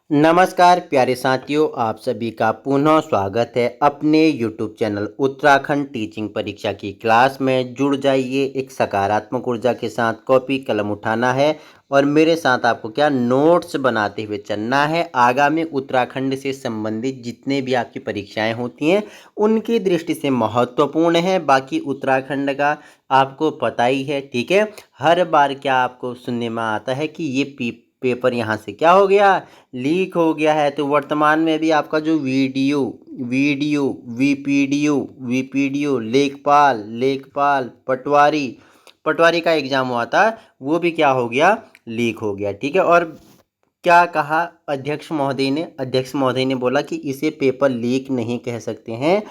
नमस्कार प्यारे साथियों, आप सभी का पुनः स्वागत है अपने YouTube चैनल उत्तराखंड टीचिंग परीक्षा की क्लास में। जुड़ जाइए, एक सकारात्मक ऊर्जा के साथ कॉपी कलम उठाना है और मेरे साथ आपको क्या नोट्स बनाते हुए चलना है। आगामी उत्तराखंड से संबंधित जितने भी आपकी परीक्षाएं होती हैं उनकी दृष्टि से महत्वपूर्ण है। बाकी उत्तराखंड का आपको पता ही है, ठीक है। हर बार क्या आपको सुनने में आता है कि ये पेपर यहाँ से क्या हो गया, लीक हो गया है। तो वर्तमान में भी आपका जो वीडियो वीडियो वीपीडीओ वीपीडीओ लेखपाल लेखपाल पटवारी पटवारी का एग्ज़ाम हुआ था, वो भी क्या हो गया, लीक हो गया, ठीक है। और क्या कहा अध्यक्ष महोदय ने बोला कि इसे पेपर लीक नहीं कह सकते हैं।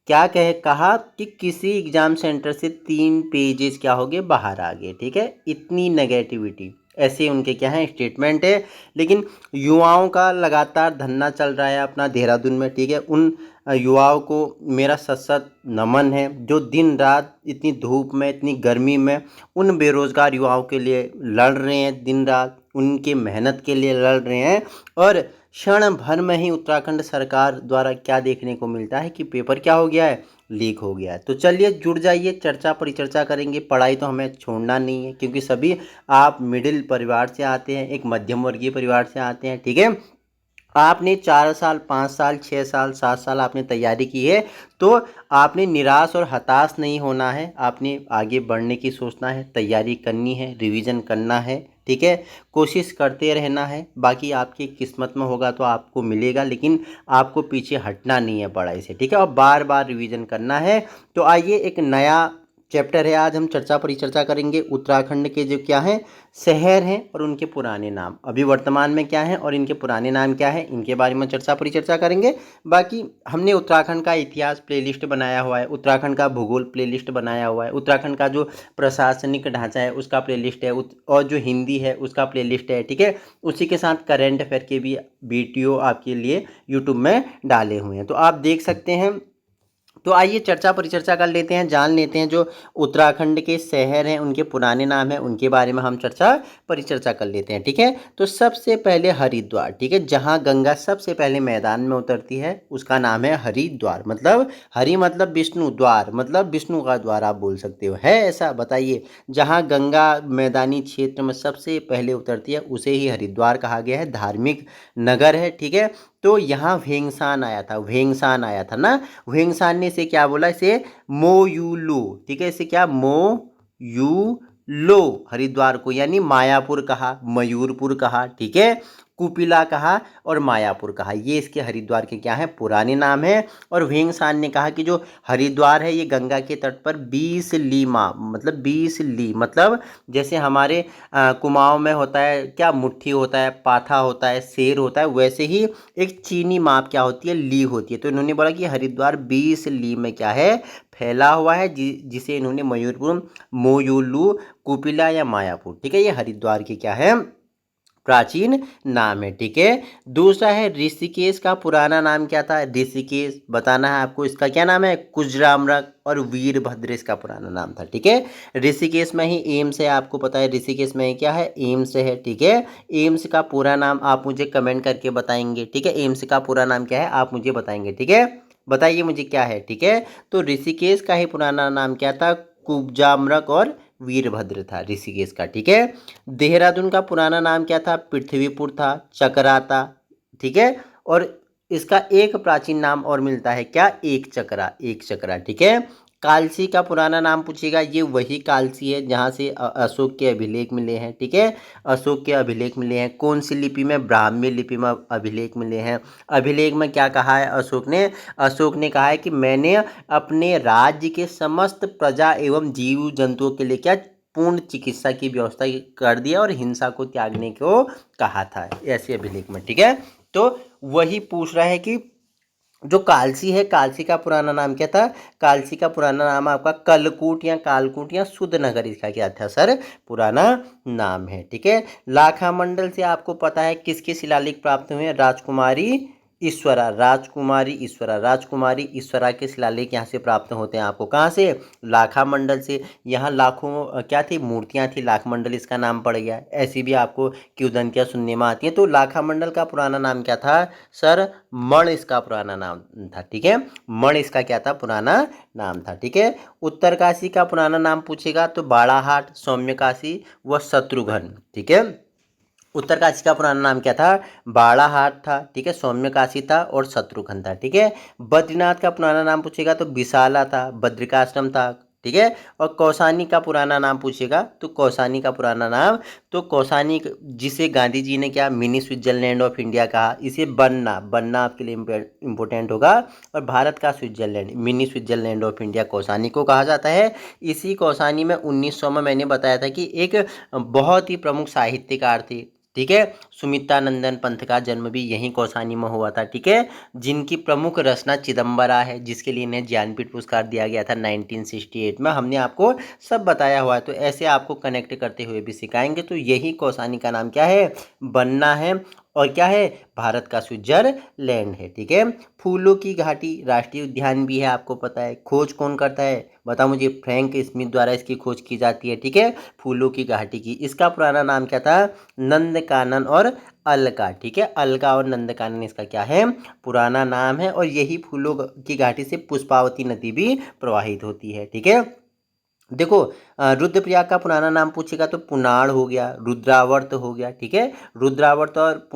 क्या कहा कि किसी एग्ज़ाम सेंटर से 3 पेजेस क्या हो गए, बाहर आ गए, ठीक है। इतनी नेगेटिविटी, ऐसे उनके क्या है स्टेटमेंट है। लेकिन युवाओं का लगातार धरना चल रहा है अपना देहरादून में, ठीक है। उन युवाओं को मेरा सत नमन है जो दिन रात इतनी धूप में इतनी गर्मी में उन बेरोज़गार युवाओं के लिए लड़ रहे हैं, दिन रात उनके मेहनत के लिए लड़ रहे हैं। और क्षण भर में ही उत्तराखंड सरकार द्वारा क्या देखने को मिलता है कि पेपर क्या हो गया है, लीक हो गया है। तो चलिए जुड़ जाइए, चर्चा परिचर्चा करेंगे। पढ़ाई तो हमें छोड़ना नहीं है क्योंकि सभी आप मिडिल परिवार से आते हैं, एक मध्यम वर्गीय परिवार से आते हैं, ठीक है। आपने 4 साल 5 साल 6 साल 7 साल आपने तैयारी की है, तो आपने निराश और हताश नहीं होना है। आपने आगे बढ़ने की सोचना है, तैयारी करनी है, रिवीजन करना है, ठीक है। कोशिश करते रहना है। बाकी आपकी किस्मत में होगा तो आपको मिलेगा, लेकिन आपको पीछे हटना नहीं है पढ़ाई से, ठीक है। और बार बार रिवीजन करना है। तो आइए, एक नया चैप्टर है, आज हम चर्चा परिचर्चा करेंगे उत्तराखंड के जो क्या हैं शहर हैं और उनके पुराने नाम, अभी वर्तमान में क्या हैं और इनके पुराने नाम क्या हैं, इनके बारे में चर्चा परिचर्चा करेंगे। बाकी हमने उत्तराखंड का इतिहास प्लेलिस्ट बनाया हुआ है, उत्तराखंड का भूगोल प्लेलिस्ट बनाया हुआ है, उत्तराखंड का जो प्रशासनिक ढांचा है उसका प्लेलिस्ट है, और जो हिंदी है उसका प्लेलिस्ट है, ठीक है। उसी के साथ करंट अफेयर के भी वीडियो आपके लिए यूट्यूब में डाले हुए हैं, तो आप देख सकते हैं। तो आइए चर्चा परिचर्चा कर लेते हैं, जान लेते हैं जो उत्तराखंड के शहर हैं उनके पुराने नाम हैं, उनके बारे में हम चर्चा परिचर्चा कर लेते हैं, ठीक है। तो सबसे पहले हरिद्वार, ठीक है, जहां गंगा सबसे पहले मैदान में उतरती है उसका नाम है हरिद्वार। मतलब हरि मतलब विष्णु, द्वार मतलब विष्णु का द्वार आप बोल सकते हो, है ऐसा, बताइए। जहां गंगा मैदानी क्षेत्र में सबसे पहले उतरती है उसे ही हरिद्वार कहा गया है, धार्मिक नगर है, ठीक है। तो यहाँ वेंगसान आया था ना। वेंगसान ने इसे क्या बोला, इसे मोयूलो, ठीक है, इसे क्या मोयूलो, हरिद्वार को यानी मायापुर कहा, मयूरपुर कहा, ठीक है, कुपिला कहा और मायापुर कहा। ये इसके हरिद्वार के क्या है, पुराने नाम है। और वेंगसान ने कहा कि जो हरिद्वार है ये गंगा के तट पर 20 लीमा मतलब 20 ली मतलब जैसे हमारे कुमाऊं में होता है क्या, मुट्ठी होता है, पाथा होता है, शेर होता है, वैसे ही एक चीनी माप क्या होती है, ली होती है। तो इन्होंने बोला कि हरिद्वार 20 ली में क्या है, फैला हुआ है, जिसे इन्होंने मयूरपुर, मोयूलू, कुपिला या मायापुर, ठीक है, ये हरिद्वार के क्या है, प्राचीन नाम है, ठीक है। दूसरा है ऋषिकेश का पुराना नाम क्या था, ऋषिकेश बताना है आपको। इसका क्या नाम है, कुजरामरक और वीरभद्र इसका पुराना नाम था, ठीक है। ऋषिकेश में ही एम्स है, आपको पता है ऋषिकेश में ही क्या है, एम्स है, ठीक है। एम्स का पूरा नाम आप मुझे कमेंट करके बताएंगे, ठीक है। एम्स का पूरा नाम क्या है आप मुझे बताएंगे, ठीक है, बताइए मुझे क्या है, ठीक है। तो ऋषिकेश का ही पुराना नाम क्या था, कुब्जामरक और वीरभद्र था ऋषिकेश का, ठीक है। देहरादून का पुराना नाम क्या था, पृथ्वीपुर था, चकराता, ठीक है। और इसका एक प्राचीन नाम और मिलता है क्या, एक चकरा, ठीक है। कालसी का पुराना नाम पूछेगा, ये वही कालसी है जहाँ से अशोक के अभिलेख मिले हैं, ठीक है। अशोक के अभिलेख मिले हैं कौन सी लिपि में, ब्राह्मी लिपि में अभिलेख मिले हैं। अभिलेख में क्या कहा है अशोक ने कहा है कि मैंने अपने राज्य के समस्त प्रजा एवं जीव जंतुओं के लिए क्या, पूर्ण चिकित्सा की व्यवस्था कर दिया और हिंसा को त्यागने को कहा था, ऐसे अभिलेख में, ठीक है। तो वही पूछ रहा है कि जो कालसी है, कालसी का पुराना नाम क्या था, कालसी का पुराना नाम आपका कलकूट या कालकूट या शुद्ध नगर, इसका क्या था सर, पुराना नाम है, ठीक है। लाखा मंडल से आपको पता है किसके शिलालेख प्राप्त हुए हैं, राजकुमारी ईश्वरा राजकुमारी, ईश्वरा के शिलालेख यहाँ से प्राप्त होते हैं आपको। कहाँ से? लाखा मंडल से। यहाँ लाखों क्या थी? मूर्तियाँ थी, लाख मंडल इसका नाम पड़ गया। ऐसी भी आपको किंवदंतियाँ सुनने में आती हैं। तो लाखा मंडल का पुराना नाम क्या था सर? मण इसका पुराना नाम था। ठीक है, मण इसका क्या था? पुराना नाम था। ठीक है, उत्तरकाशी का पुराना नाम पूछेगा तो बाड़ाहाट, सौम्यकाशी व शत्रुघ्न। ठीक है, उत्तरकाशी का पुराना नाम क्या था? बाड़ाहाट था। ठीक है, सौम्यकाशी था और शत्रुघ्न था। ठीक है, बद्रीनाथ का पुराना नाम पूछेगा तो विशाला था, बद्रिकाश्रम था। ठीक है, और कौसानी का पुराना नाम पूछेगा तो कौसानी का पुराना नाम, तो कौसानी जिसे गांधी जी ने क्या मिनी स्विट्जरलैंड ऑफ इंडिया कहा, इसे बनना, बनना आपके लिए इंपॉर्टेंट होगा। और भारत का Switzerland, mini Switzerland of India Kausani को कहा जाता है। इसी कौसानी में 1900 में मैंने बताया था कि एक बहुत ही प्रमुख साहित्यकार थे। ठीक है, सुमित्रानंदन पंत का जन्म भी यहीं कौसानी में हुआ था। ठीक है, जिनकी प्रमुख रचना चिदम्बरा है, जिसके लिए इन्हें ज्ञानपीठ पुरस्कार दिया गया था 1968 में। हमने आपको सब बताया हुआ है, तो ऐसे आपको कनेक्ट करते हुए भी सिखाएंगे। तो यही कौसानी का नाम क्या है? बनना है। और क्या है? भारत का स्विट्जरलैंड है। ठीक है, फूलों की घाटी राष्ट्रीय उद्यान भी है, आपको पता है। खोज कौन करता है? बताओ मुझे। फ्रैंक स्मिथ द्वारा इसकी खोज की जाती है। ठीक है, फूलों की घाटी की। इसका पुराना नाम क्या था? नंदकानन और अलका। ठीक है, अलका और नंदकानन इसका क्या है? पुराना नाम है। और यही फूलों की घाटी से पुष्पावती नदी भी प्रवाहित होती है। ठीक है, देखो, रुद्रप्रयाग का पुराना नाम पूछेगा तो पुनाड़ हो गया, रुद्रावर्त हो गया। ठीक है, रुद्रावर्त और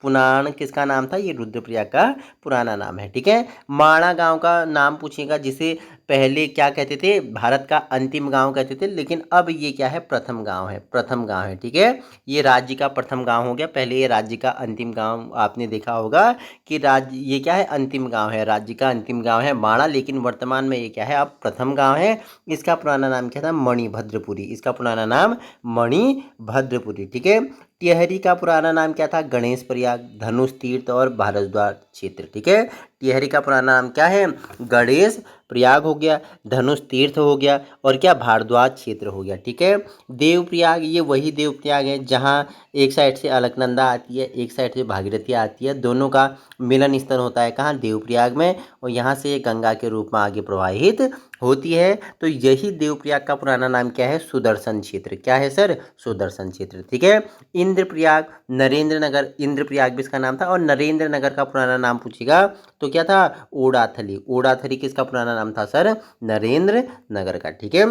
पुनाण किसका नाम था? ये रुद्रप्रयाग का पुराना नाम है। ठीक है, माणा गांव का नाम पूछेगा, जिसे पहले क्या कहते थे? भारत का अंतिम गांव कहते थे, लेकिन अब ये क्या है? प्रथम गांव है, प्रथम गांव है। ठीक है, ये राज्य का प्रथम गांव हो गया। पहले ये राज्य का अंतिम गांव आपने देखा होगा कि राज्य ये क्या है? अंतिम गांव है, राज्य का अंतिम गांव है माणा, लेकिन वर्तमान में ये क्या है? अब प्रथम गांव है। इसका पुराना नाम क्या था? मणिभद्रपुरी। इसका पुराना नाम मणिभद्रपुरी। ठीक है, टिहरी का पुराना नाम क्या था? गणेश प्रयाग, धनुष तीर्थ और भारद्वाज क्षेत्र। ठीक है, टिहरी का पुराना नाम क्या है? गणेश प्रयाग हो गया, धनुष तीर्थ हो गया और क्या? भारद्वाज क्षेत्र हो गया। ठीक है, देवप्रयाग, ये वही देवप्रयाग है जहाँ एक साइड से अलकनंदा आती है, एक साइड से भागीरथी आती है, दोनों का मिलन स्थल होता है कहाँ? देवप्रयाग में। और यहाँ से गंगा के रूप में आगे प्रवाहित होती है। तो यही देवप्रयाग का पुराना नाम क्या है? सुदर्शन क्षेत्र। क्या है सर? सुदर्शन क्षेत्र। ठीक है, इंद्रप्रयाग, नरेंद्र नगर, इंद्रप्रयाग भी इसका नाम था। और नरेंद्र नगर का पुराना नाम पूछेगा तो क्या था? ओडाथली। ओडाथली किसका पुराना नाम था सर? नरेंद्र नगर का। ठीक है,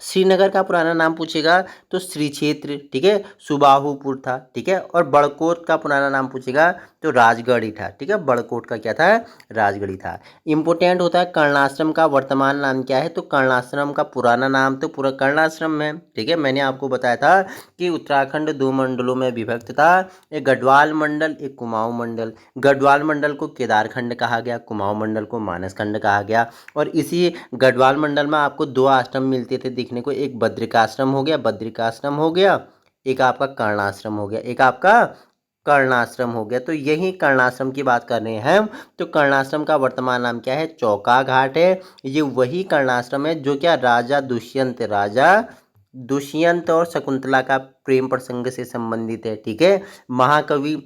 श्रीनगर का पुराना नाम पूछेगा तो श्री क्षेत्र। ठीक है, सुबाहुपुर था। ठीक है, और बड़कोट का पुराना नाम पूछेगा तो राजगढ़ ही था। ठीक है, बड़कोट का क्या था? राजगढ़ ही था। इंपोर्टेंट होता है कर्णाश्रम का वर्तमान नाम क्या है? तो कर्णाश्रम का पुराना नाम तो पूरा कर्णाश्रम है। ठीक है, मैंने आपको बताया था कि उत्तराखंड 2 मंडलों में विभक्त था, एक गढ़वाल मंडल, एक कुमाऊं मंडल। गढ़वाल मंडल को केदारखंड कहा गया, कुमाऊं मंडल को मानसखंड कहा गया। और इसी गढ़वाल मंडल में आपको 2 आश्रम मिलते थे देखने को, एक बद्रिकाश्रम हो गया, बद्रिकाश्रम हो गया, एक आपका कर्णाश्रम हो गया, एक आपका कर्णाश्रम हो गया। तो यही कर्णाश्रम की बात कर रहे हैं हम। तो कर्णाश्रम का वर्तमान नाम क्या है? चौका घाट है। ये वही कर्णाश्रम है जो क्या राजा दुष्यंत और शकुंतला का प्रेम प्रसंग से संबंधित है। ठीक है, महाकवि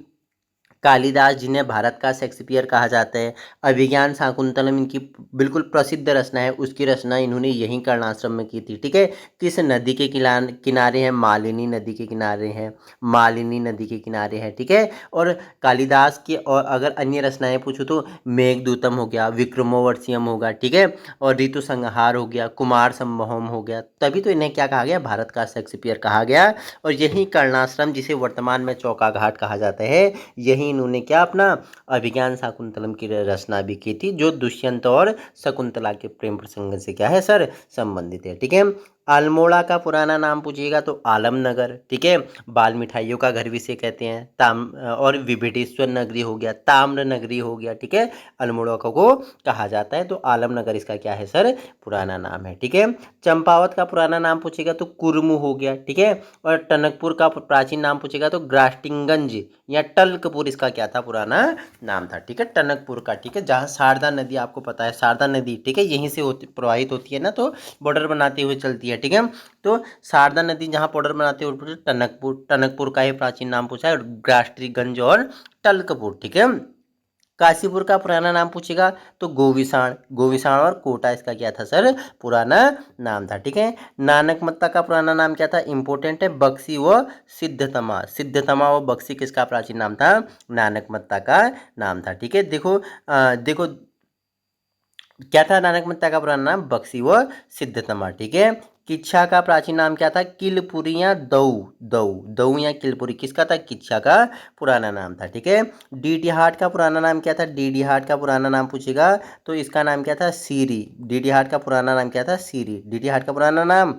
कालिदास जिन्हें भारत का शेक्सपियर कहा जाता है, अभिज्ञान शाकुंतलम इनकी बिल्कुल प्रसिद्ध रचना है, उसकी रचना इन्होंने यहीं कर्णाश्रम में की थी। ठीक है, किस नदी के किनारे हैं? मालिनी नदी के किनारे हैं, मालिनी नदी के किनारे हैं। ठीक है, और कालिदास की और अगर अन्य रचनाएं पूछो तो मेघदूतम हो गया, विक्रमोर्वशीयम होगा। ठीक है, और ऋतु संहार हो गया, कुमार संभवम हो गया। तभी तो इन्हें क्या कहा गया? भारत का शेक्सपियर कहा गया। और यही कर्णाश्रम, जिसे वर्तमान में चौका घाट कहा जाता है, यही इन्होंने क्या अपना अभिज्ञान शाकुंतलम की रचना भी की थी, जो दुष्यंत और शकुंतला के प्रेम प्रसंग से क्या है सर? संबंधित है। ठीक है, अल्मोड़ा का पुराना नाम पूछिएगा तो आलमनगर। ठीक है, बाल मिठाइयों का घर भी से कहते हैं। और विभिडेश्वर नगरी हो गया, ताम्र नगरी हो गया। ठीक है, अल्मोड़ा को कहा जाता है। तो आलमनगर इसका क्या है सर? पुराना नाम है। ठीक है, चंपावत का पुराना नाम पूछेगा तो कुर्मू हो गया। ठीक है, और टनकपुर का प्राचीन नाम पूछेगा तो ग्रास्टिंगंज या टल्कपुर इसका क्या था? पुराना नाम था। ठीक है, टनकपुर का। ठीक है, जहाँ शारदा नदी आपको पता है, शारदा नदी ठीक है यहीं से प्रवाहित होती है ना, तो बॉर्डर बनाते हुए चलती है। ठीक है, तो शारदा नदी जहाँ बॉर्डर बनाते हुए टनकपुर, टनकपुर का ही प्राचीन नाम पूछा है, ग्रास्ट्रीगंज और टल्कपुर। ठीक है, काशीपुर का पुराना नाम पूछेगा तो गोविसाण, गोविसाण और कोटा इसका क्या था सर, पुराना नाम था। ठीक है। नानकमत्ता का पुराना नाम क्या था, इंपॉर्टेंट है, बक्सी व सिद्धतमा। सिद्धतमा व बक्सी किसका प्राचीन नाम था, नानकमत्ता का नाम था। ठीक है। देखो देखो क्या था नानकमत्ता का पुराना नाम, बक्सी व सिद्धतमा। ठीक है। किच्छा का प्राचीन नाम क्या था, किलपुरी या दऊ, दऊ, दऊ या किलपुरी किसका था, किच्छा का पुराना नाम था। ठीक है। डीडी हाट का पुराना नाम क्या था, डीडी हाट का पुराना नाम पूछेगा तो इसका नाम क्या था, सीरी। डीडी हाट का पुराना नाम क्या था, सीरी। डीडी हाट का पुराना नाम,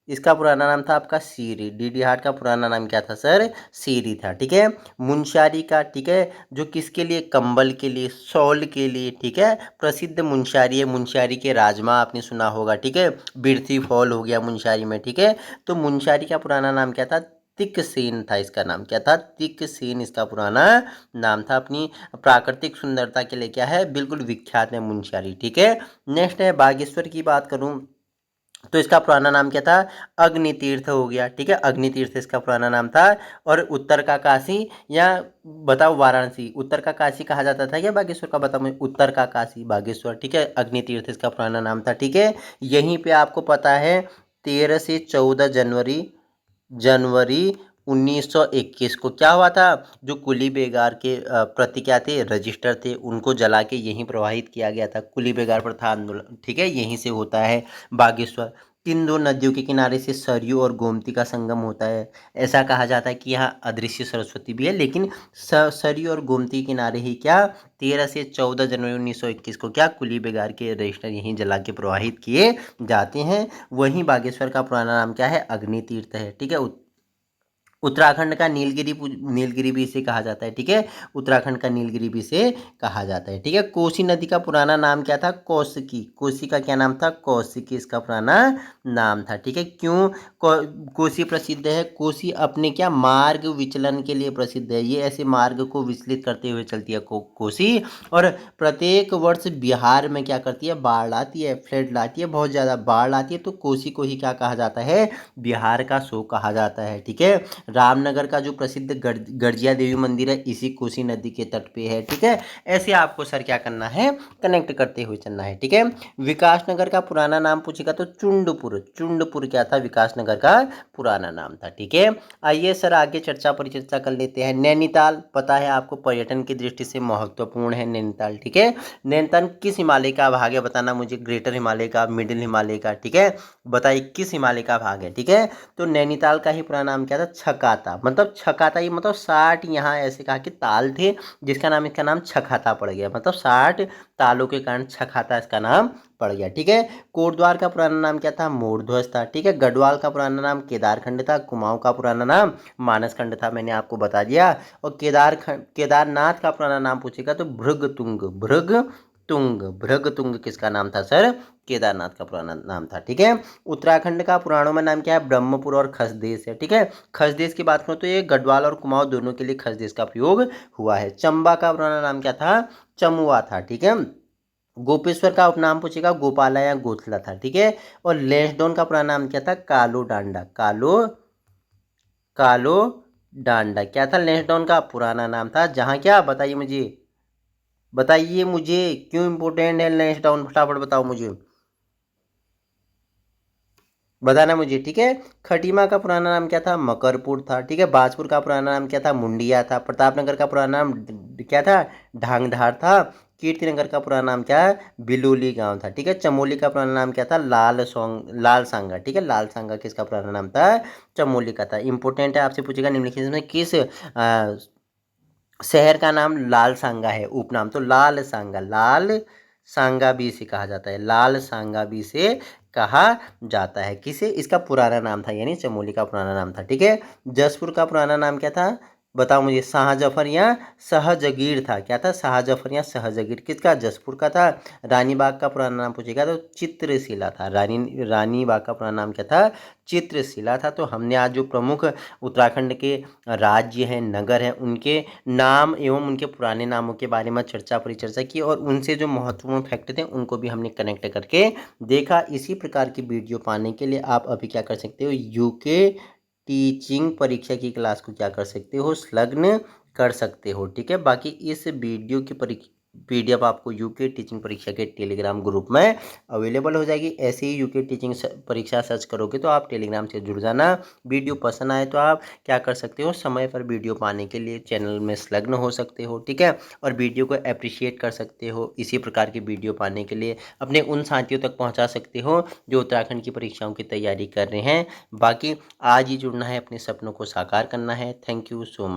इसका पुराना नाम था आपका सीरी। डीडी हाट का पुराना नाम क्या था सर, सीरी था। ठीक है। मुंशारी का, ठीक है, जो किसके लिए, कंबल के लिए, शॉल के लिए, ठीक है, प्रसिद्ध मुंशारी है। मुंशारी के राजमा आपने सुना होगा। ठीक है। बिरथी फॉल हो गया मुंशारी में। ठीक है। तो मुंशारी का पुराना नाम क्या था, तिकसेन था। इसका नाम क्या था, तिकसेन इसका पुराना नाम था। अपनी प्राकृतिक सुंदरता के लिए क्या है, बिल्कुल विख्यात है मुंशारी। ठीक है। नेक्स्ट है बागेश्वर की बात करूं तो इसका पुराना नाम क्या था, अग्नि तीर्थ हो गया। ठीक है। अग्नि तीर्थ इसका पुराना नाम था। और उत्तर का काशी या बताओ वाराणसी, उत्तर का काशी कहा जाता था या बागेश्वर का, बताओ मुझे, उत्तर का काशी बागेश्वर। ठीक है। अग्नि तीर्थ इसका पुराना नाम था। ठीक है। यहीं पे आपको पता है 13 से 14 जनवरी जनवरी 1921 को क्या हुआ था, जो कुली बेगार के प्रति क्या थे, रजिस्टर थे, उनको जला के यहीं प्रवाहित किया गया था। कुली बेगार प्रथा आंदोलन, ठीक है, यहीं से होता है बागेश्वर। किन दो नदियों के किनारे से सरयू और गोमती का संगम होता है, ऐसा कहा जाता है कि यहाँ अदृश्य सरस्वती भी है, लेकिन सरयू और गोमती के किनारे ही क्या 13 से 14 जनवरी 1921 को क्या कुली बेगार के रजिस्टर यहीं जला के प्रवाहित किए जाते हैं। वहीं बागेश्वर का पुराना नाम क्या है, अग्नि तीर्थ है। ठीक है। उत्तराखंड का नीलगिरी नीलगिरी भी इसे कहा जाता है। ठीक है। उत्तराखंड का नीलगिरी भी इसे कहा जाता है। ठीक है। कोसी नदी का पुराना नाम क्या था, कौशिकी। कोसी का क्या नाम था, कौशिकी इसका पुराना नाम था। ठीक है। क्यों कोसी प्रसिद्ध है, कोसी अपने क्या मार्ग विचलन के लिए प्रसिद्ध है। ये ऐसे मार्ग को विचलित करते हुए चलती है कोसी। और प्रत्येक वर्ष बिहार में क्या करती है, बाढ़ आती है, फ्लड लाती है, बहुत ज़्यादा बाढ़ आती है, तो कोसी को ही क्या कहा जाता है, बिहार का शो कहा जाता है। ठीक है। रामनगर का जो प्रसिद्ध गर्जिया देवी मंदिर है, इसी कोसी नदी के तट पे है। ठीक है। ऐसे आपको सर क्या करना है, कनेक्ट करते हुए चलना है। ठीक है। विकासनगर का पुराना नाम पूछेगा तो चुंडपुर। चुंडपुर क्या था, विकासनगर का पुराना नाम था। ठीक है। आइए सर आगे चर्चा परिचर्चा कर लेते हैं। नैनीताल पता है आपको, पर्यटन की दृष्टि से महत्वपूर्ण है नैनीताल। ठीक है। नैनीताल किस हिमालय का भाग है, बताना मुझे, ग्रेटर हिमालय का, मिडिल हिमालय का। ठीक है। बताइए किस हिमालय का भाग है। ठीक है। तो नैनीताल का ही पुराना नाम क्या था, छकाता। मतलब छकाता, ये मतलब 60 यहाँ ऐसे कहा कि ताल थे, जिसका नाम, इसका नाम छकाता पड़ गया। मतलब 60 तालों के कारण छकाता इसका नाम पड़ गया। ठीक है। कोटद्वार का पुराना नाम क्या था, मोरध्वज था। ठीक है। गढ़वाल का पुराना नाम केदारखंड था। कुमाऊं का पुराना नाम मानसखंड था, मैंने आपको बता दिया। और केदारनाथ का पुराना नाम पूछेगा तो भृगतुंग। भृगतुंग किसका नाम था सर, केदारनाथ का पुराना नाम था। ठीक है। उत्तराखंड का पुराणों में नाम क्या है, ब्रह्मपुर और खसदेश है। ठीक है। खसदेश की बात करूँ तो ये गढ़वाल और कुमाऊं दोनों के लिए खसदेश का प्रयोग हुआ है। चंबा का पुराना नाम क्या था, चमुआ था। ठीक है। गोपेश्वर का उपनाम पूछेगा, गोपाला या गोथला था। ठीक है। और लेंसडौन का पुराना नाम क्या था, कालो डांडा। कालो डांडा क्या था, लेंसडौन का पुराना नाम था। जहाँ क्या, बताइए मुझे क्यों इंपोर्टेंट है लेंसडाउन, फटाफट बताओ मुझे, बताना मुझे। ठीक है। खटीमा का पुराना नाम क्या था, मकरपुर था। ठीक है। बाजपुर का पुराना नाम क्या था, मुंडिया था। प्रतापनगर का पुराना नाम क्या था, ढांगधार था। कीर्तिनगर का पुराना नाम क्या है, बिलोली गांव था। ठीक है। चमोली का पुराना नाम क्या था, लाल सांगा। ठीक है। लाल सांगा किसका पुराना नाम था, चमोली का था। इंपोर्टेंट है, आपसे पूछेगा निम्नलिखित में किस शहर का नाम लाल सांगा है, उपनाम तो लाल सांगा। लाल सांगा भी से कहा जाता है, लाल सांगा भी से कहा जाता है। किसे, इसका पुराना नाम था, यानी चमोली का पुराना नाम था। ठीक है। जसपुर का पुराना नाम क्या था, बताओ मुझे, शाहजफर या सहजगीर था। क्या था, शाहजफर या सहजगीर किसका, जसपुर का था। रानी बाग का पुराना नाम पूछेगा तो चित्रशिला था। रानी बाग का पुराना नाम क्या था, चित्रशिला था। तो हमने आज जो प्रमुख उत्तराखंड के राज्य हैं, नगर हैं, उनके नाम एवं उनके पुराने नामों के बारे में चर्चा परिचर्चा की, और उनसे जो महत्वपूर्ण फैक्ट थे उनको भी हमने कनेक्ट करके देखा। इसी प्रकार की वीडियो पाने के लिए आप अभी क्या कर सकते हो, यूके टीचिंग परीक्षा की क्लास को क्या कर सकते हो, संलग्न कर सकते हो। ठीक है, बाकी इस वीडियो की PDF आपको यूके टीचिंग परीक्षा के टेलीग्राम ग्रुप में अवेलेबल हो जाएगी। ऐसे ही यूके टीचिंग परीक्षा सर्च करोगे तो आप टेलीग्राम से जुड़ जाना। वीडियो पसंद आए तो आप क्या कर सकते हो, समय पर वीडियो पाने के लिए चैनल में संलग्न हो सकते हो। ठीक है, और वीडियो को अप्रिशिएट कर सकते हो। इसी प्रकार की वीडियो पाने के लिए अपने उन साथियों तक पहुंचा सकते हो जो उत्तराखंड की परीक्षाओं की तैयारी कर रहे हैं। बाकी आज ही जुड़ना है, अपने सपनों को साकार करना है। Thank you so much.